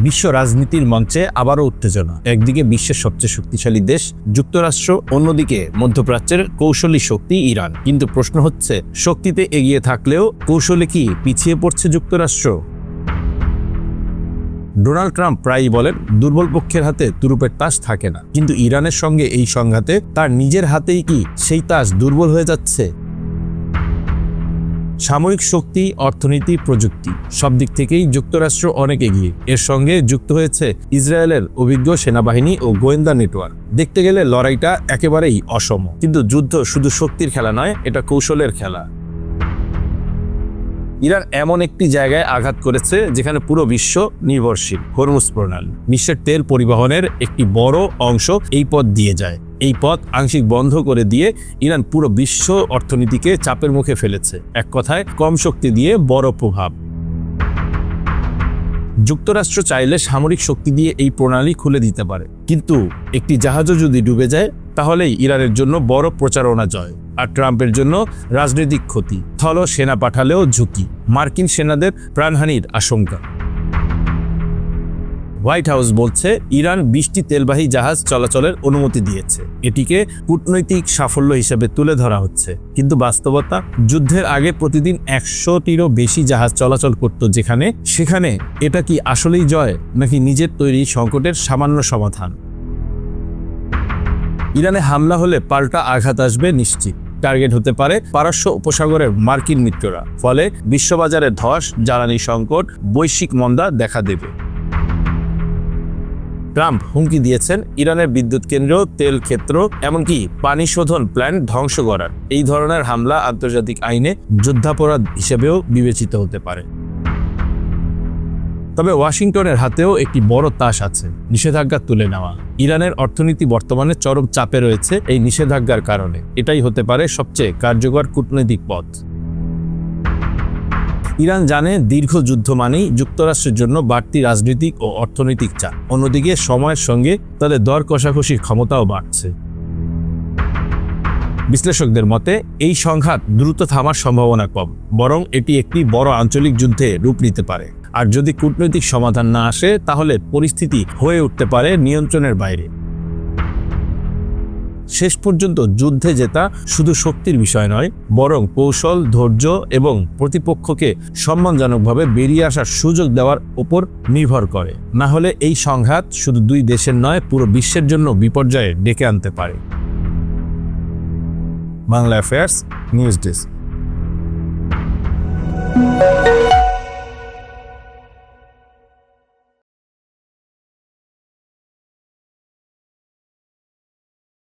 বিশ্ব রাজনীতির মঞ্চে আবারও উত্তেজনা। একদিকে বিশ্বের সবচেয়ে শক্তিশালী দেশ যুক্তরাষ্ট্র, অন্যদিকে মধ্যপ্রাচ্যের কৌশলী শক্তি ইরান। কিন্তু প্রশ্ন হচ্ছে, শক্তিতে এগিয়ে থাকলেও কৌশলে কি পিছিয়ে পড়ছে যুক্তরাষ্ট্র? ডোনাল্ড ট্রাম্প প্রায়ই বলেন, দুর্বল পক্ষের হাতে তুরুপের তাস থাকে না। কিন্তু ইরানের সঙ্গে এই সংঘাতে তার নিজের হাতেই কি সেই তাস দুর্বল হয়ে যাচ্ছে? সামরিক শক্তি, অর্থনীতি, প্রযুক্তি সব দিক থেকেই যুক্তরাষ্ট্র অনেক এগিয়ে। এর সঙ্গে যুক্ত হয়েছে ইসরায়েলের অভিজ্ঞ সেনাবাহিনী ও গোয়েন্দা নেটওয়ার্ক। দেখতে গেলে লড়াইটা একেবারেই অসম। কিন্তু যুদ্ধ শুধু শক্তির খেলা নয়, এটা কৌশলের খেলা। ইরান এমন একটি জায়গায় আঘাত করেছে যেখানে পুরো বিশ্ব নির্ভরশীল। হরমুজ প্রণালী, বিশ্বের তেল পরিবহনের একটি বড় অংশ এই পথ দিয়ে যায়। এই পথ আংশিক বন্ধ করে দিয়ে ইরান পুরো বিশ্ব অর্থনীতিকে চাপের মুখে ফেলেছে। এক কথায়, কম শক্তি দিয়ে বড় প্রভাব। যুক্তরাষ্ট্র চাইলে সামরিক শক্তি দিয়ে এই প্রণালী খুলে দিতে পারে, কিন্তু একটি জাহাজও যদি ডুবে যায় তাহলেই ইরানের জন্য বড় প্রচারণা জয়, আর ট্রাম্পের জন্য রাজনৈতিক ক্ষতি। স্থল সেনা পাঠালেও ঝুঁকি, মার্কিন সেনাদের প্রাণহানির আশঙ্কা। হোয়াইট হাউস বলছে ইরান 20টি তেলবাহী জাহাজ চলাচলের অনুমতি দিয়েছে। এটিকে কূটনৈতিক সাফল্য হিসেবে তুলে ধরা হচ্ছে, কিন্তু বাস্তবতা, যুদ্ধের আগে প্রতিদিন 100টিরও বেশি জাহাজ চলাচল করত সেখানে এটা কি আসলেই জয়, নাকি নিজের তৈরি সংকটের সামান্য সমাধান? ইরানে হামলা হলে পাল্টা আঘাত আসবে নিশ্চিত। টার্গেট হতে পারে পারস্য উপসাগরের মার্কিন মিত্ররা। ফলে বিশ্ববাজারে ধস, জ্বালানি সংকট, বৈশ্বিক মন্দা দেখা দেবে। ট্রাম্প হুমকি দিয়েছেন ইরানের বিদ্যুৎ কেন্দ্র, তেল ক্ষেত্র, এমনকি পানি শোধন প্ল্যান্ট ধ্বংস করার। এই ধরনের হামলা আন্তর্জাতিক আইনে যুদ্ধাপরাধ হিসেবেও বিবেচিত হতে পারে। তবে ওয়াশিংটনের হাতেও একটি বড় তাস আছে, নিষেধাজ্ঞা তুলে নেওয়া। ইরানের অর্থনীতি বর্তমানে চরম চাপে রয়েছে এই নিষেধাজ্ঞার কারণে। এটাই হতে পারে সবচেয়ে কার্যকর কূটনৈতিক পথ। ইরান জানে দীর্ঘ যুদ্ধ মানেই যুক্তরাষ্ট্রের জন্য বাড়তি রাজনৈতিক ও অর্থনৈতিক চাপ। অন্যদিকে সময়ের সঙ্গে তাদের দর কষাকষির ক্ষমতাও বাড়ছে। বিশ্লেষকদের মতে এই সংঘাত দ্রুত থামার সম্ভাবনা কম, বরং এটি একটি বড় আঞ্চলিক যুদ্ধে রূপ নিতে পারে। আর যদি কূটনৈতিক সমাধান না আসে, তাহলে পরিস্থিতি হয়ে উঠতে পারে নিয়ন্ত্রণের বাইরে। শেষ পর্যন্ত যুদ্ধে জেতা শুধু শক্তির বিষয় নয়, বরং কৌশল, ধৈর্য এবং প্রতিপক্ষকে সম্মানজনকভাবে বেরিয়ে আসার সুযোগ দেওয়ার উপর নির্ভর করে। না হলে এই সংঘাত শুধু দুই দেশের নয়, পুরো বিশ্বের জন্য বিপর্যয়ে ডেকে আনতে পারে। Bangla affairs news desk.